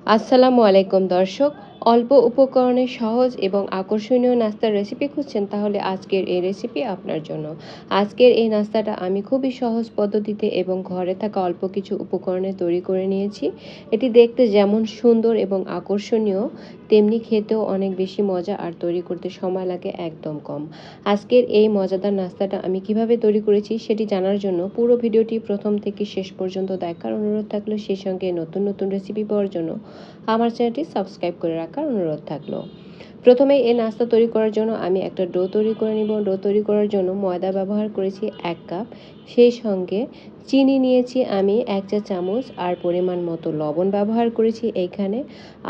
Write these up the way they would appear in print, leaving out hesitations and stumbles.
আসসালামু আলাইকুম দর্শক। অল্প উপকরণে সহজ এবং আকর্ষণীয় নাস্তার রেসিপি খুঁজছেন, তাহলে আজকের এই রেসিপি আপনার জন্য। আজকের এই নাস্তাটা আমি খুবই সহজ পদ্ধতিতে এবং ঘরে থাকা অল্প কিছু উপকরণে তৈরি করে নিয়েছি। এটি দেখতে যেমন সুন্দর এবং আকর্ষণীয়, তেমনি খেতেও অনেক বেশি মজা, আর তৈরি করতে সময় লাগে একদম কম। আজকের এই মজাদার নাস্তাটা আমি কিভাবে তৈরি করেছি সেটি জানার জন্য পুরো ভিডিওটি প্রথম থেকে শেষ পর্যন্ত দেখার অনুরোধ থাকলো। সেই সঙ্গে নতুন নতুন রেসিপি পাওয়ার জন্য আমার চ্যানেলটি সাবস্ক্রাইব করে রাখার অনুরোধ থাকলো। প্রথমেই এই নাস্তা তৈরি করার জন্য আমি একটা ডো তৈরি করে নিব। ডো তৈরি করার জন্য ময়দা ব্যবহার করেছি 1 কাপ, সেই সঙ্গে চিনি নিয়েছি আমি 1 চা চামচ, আর পরিমাণ মতো লবণ ব্যবহার করেছি এইখানে।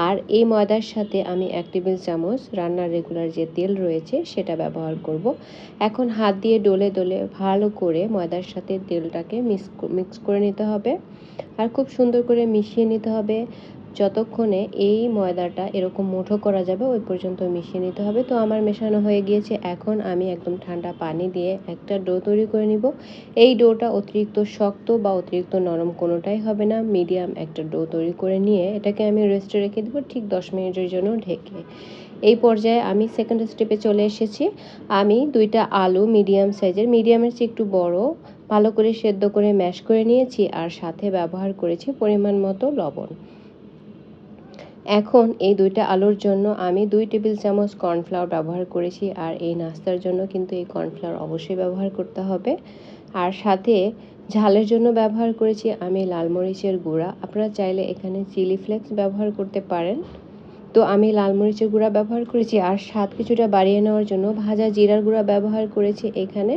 আর এই ময়দার সাথে আমি 1 টেবিল চামচ রান্নার রেগুলার যে তেল রয়েছে সেটা ব্যবহার করব। এখন হাত দিয়ে ডলে ডলে ভালো করে ময়দার সাথে তেলটাকে মিক্স করে নিতে হবে, আর খুব সুন্দর করে মিশিয়ে নিতে হবে। যতক্ষণে এই ময়দাটা এরকম মুঠো করা যাবে ওই পর্যন্ত মিশিয়ে নিতে হবে। তো আমার মেশানো হয়ে গিয়েছে। এখন আমি একদম ঠান্ডা পানি দিয়ে একটা ডো তৈরি করে নিব। এই ডোটা অতিরিক্ত শক্ত বা অতিরিক্ত নরম কোনোটাই হবে না। মিডিয়াম একটা ডো তৈরি করে নিয়ে এটাকে আমি রেস্টে রেখে দেবো ঠিক 10 মিনিটের জন্য ঢেকে। এই পর্যায়ে আমি সেকেন্ড স্টেপে চলে এসেছি। আমি 2টা আলু মিডিয়াম সাইজের, মিডিয়ামের চেয়ে একটু বড়, ভালো করে সেদ্ধ করে ম্যাশ করে নিয়েছি, আর সাথে ব্যবহার করেছি পরিমাণ মতো লবণ। এখন এই 2টা আলুর জন্য আমি 2 টেবিল চামচ কর্নফ্লাওয়ার ব্যবহার করেছি, আর এই নাস্তার জন্য কিন্তু এই কর্নফ্লাওয়ার অবশ্যই ব্যবহার করতে হবে। আর সাথে ঝালের জন্য ব্যবহার করেছি আমি লাল মরিচের গুঁড়া। আপনারা চাইলে এখানে চিলি ফ্লেক্স ব্যবহার করতে পারেন। তো আমি লাল মরিচের গুঁড়া ব্যবহার করেছি, আর স্বাদ কিছুটা বাড়িয়ে নেওয়ার জন্য ভাজা জিরার গুঁড়া ব্যবহার করেছি এখানে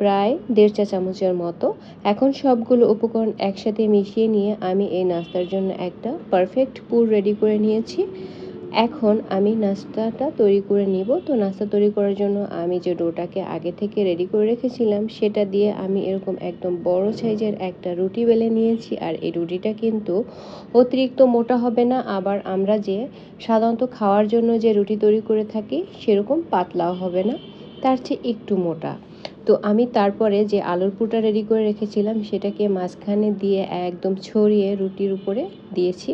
প্রায় 1.5 চা চামচের মতো। এখন সবগুলো উপকরণ একসাথে মিশিয়ে নিয়ে আমি এই নাস্তার জন্য একটা পারফেক্ট পুর রেডি করে নিয়েছি। এখন আমি নাস্তাটা তৈরি করে নিব। তো নাস্তা তৈরি করার জন্য আমি যে ডোটাকে আগে থেকে রেডি করে রেখেছিলাম সেটা দিয়ে আমি এরকম একদম বড় সাইজের একটা রুটি বেলে নিয়েছি। আর এই রুটিটা কিন্তু অতিরিক্ত মোটা হবে না, আবার আমরা যে সাধারণত খাওয়ার জন্য যে রুটি তৈরি করে থাকি সেরকম পাতলাও হবে না, তার চেয়ে একটু মোটা। তো আমি তারপরে যে আলুর পুরটা রেডি করে রেখেছিলাম সেটাকে মাঝখানে দিয়ে একদম ছড়িয়ে রুটির উপরে দিয়েছি।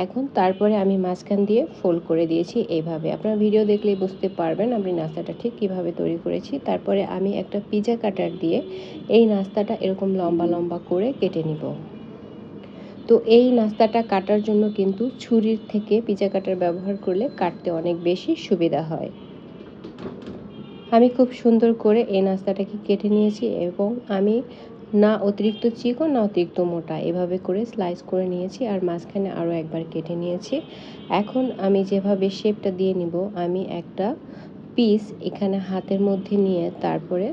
এখন তারপরে আমি মাঝখান দিয়ে ফোল্ড করে দিয়েছি এইভাবে। আপনারা ভিডিও দেখলেই বুঝতে পারবেন আমি নাস্তাটা ঠিক কীভাবে তৈরি করেছি। তারপরে আমি একটা পিজা কাটার দিয়ে এই নাস্তাটা এরকম লম্বা লম্বা করে কেটে নিব। তো এই নাস্তাটা কাটার জন্য কিন্তু ছুরির থেকে পিজা কাটার ব্যবহার করলে কাটতে অনেক বেশি সুবিধা হয়। আমি খুব সুন্দর করে এই নাস্তাটাকে কেটে নিয়েছি, এবং আমি না অতিরিক্ত চিকন না অতিরিক্ত মোটা, এভাবে করে স্লাইস করে নিয়েছি, আর মাঝখানে আরও একবার কেটে নিয়েছি। এখন আমি যেভাবে শেপটা দিয়ে নিব, আমি একটা পিস এখানে হাতের মধ্যে নিয়ে তারপরে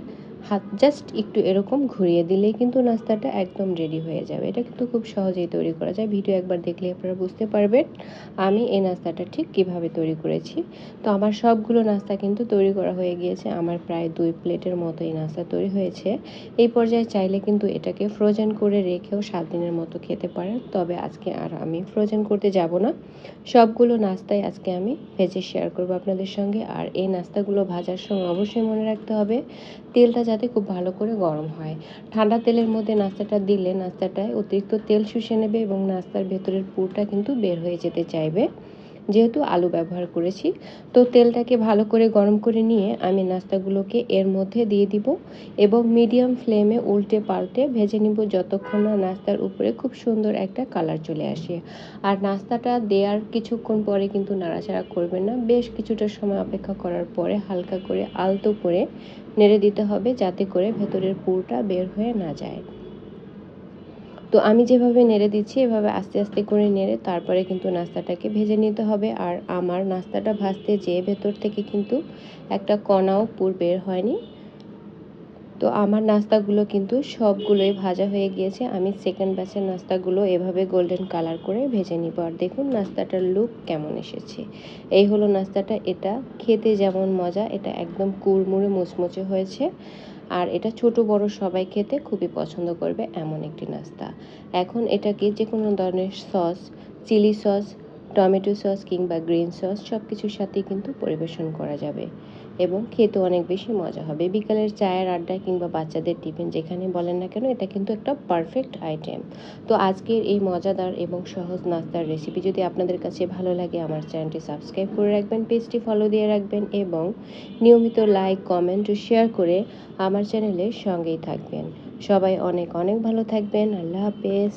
হাত জাস্ট একটু এরকম ঘুরিয়ে দিলেই কিন্তু নাস্তাটা একদম রেডি হয়ে যাবে। এটা কিন্তু খুব সহজেই তৈরি করা যায়। ভিডিও একবার দেখলে আপনারা বুঝতে পারবেন আমি এই নাস্তাটা ঠিক কিভাবে তৈরি করেছি। তো আমার সবগুলো নাস্তা কিন্তু তৈরি করা হয়ে গিয়েছে। আমার প্রায় 2 প্লেটের মতো এই নাস্তা তৈরি হয়েছে। এই পর্যায়ে চাইলে কিন্তু এটাকে ফ্রোজেন করে রেখেও 7 দিনের মতো খেতে পারেন। তবে আজকে আর আমি ফ্রোজেন করতে যাব না। সবগুলো নাস্তাই আজকে আমি ভেজে শেয়ার করব আপনাদের সঙ্গে। আর এই নাস্তাগুলো ভাজার সময় অবশ্যই মনে রাখতে হবে তেলটা যাতে খুব ভালো করে গরম হয়। ঠান্ডা তেলের মধ্যে নাস্তাটা দিলে নাস্তাটায় অতিরিক্ত তেল শুষে নেবে এবং নাস্তার ভেতরের পুরটা কিন্তু বের হয়ে যেতে চাইবে, যেহেতু আলু ব্যবহার করেছি। তো তেলটাকে ভালো করে গরম করে নিয়ে আমি নাস্তাগুলোকে এর মধ্যে দিয়ে দিব, এবং মিডিয়াম ফ্লেমে উল্টে পাল্টে ভেজে নিব যতক্ষণ না নাস্তার উপরে খুব সুন্দর একটা কালার চলে আসে। আর নাস্তাটা দেওয়ার কিছুক্ষণ পরে কিন্তু নাড়াচাড়া করবেন না, বেশ কিছুটা সময় অপেক্ষা করার পরে হালকা করে আলতো করে নেড়ে দিতে হবে, যাতে করে ভেতরের পুরটা বের হয়ে না যায়। তো আমি যেভাবে নেড়ে দিচ্ছি এভাবে আস্তে আস্তে করে নেড়ে তারপরে কিন্তু নাস্তাটাকে ভেজে নিতে হবে। আর আমার নাস্তাটা ভাজতে যেয়ে ভেতর থেকে কিন্তু একটা কণাও পুর বের হয়নি। তো আমার নাস্তাগুলো কিন্তু সবগুলোই ভাজা হয়ে গিয়েছে। আমি সেকেন্ড ব্যাচের নাস্তাগুলো এভাবে গোল্ডেন কালার করে ভেজে নিব। আর দেখুন নাস্তাটার লুক কেমন এসেছে। এই হলো নাস্তাটা। এটা খেতে যেমন মজা, এটা একদম কুড়মুড়ে মুচমুচে হয়েছে। আর এটা ছোট বড় সবাই খেতে খুবই পছন্দ করবে এমন একটি নাস্তা। এখন এটাকে যে কোনো ধরনের sauce, chilli sauce, tomato sauce কিংবা গ্রিন সস সব কিছুর সাথেই কিন্তু পরিবেশন করা যাবে। এবং খেতে অনেক বেশি মজা হবে। বিকালের চায়ের আড্ডা কিংবা বাচ্চাদের টিফিন যেখানে বলেন না কেন, এটা কিন্তু একটা পারফেক্ট আইটেম। তো আজকের এই মজাদার এবং সহজ নাস্তার রেসিপি যদি আপনাদের কাছে ভালো লাগে, আমার চ্যানেলটি সাবস্ক্রাইব করে রাখবেন, পেজটি ফলো দিয়ে রাখবেন এবং নিয়মিত লাইক, কমেন্ট ও শেয়ার করে আমার চ্যানেলের সঙ্গেই থাকবেন। সবাই অনেক অনেক ভালো থাকবেন। আল্লাহ হাফেজ।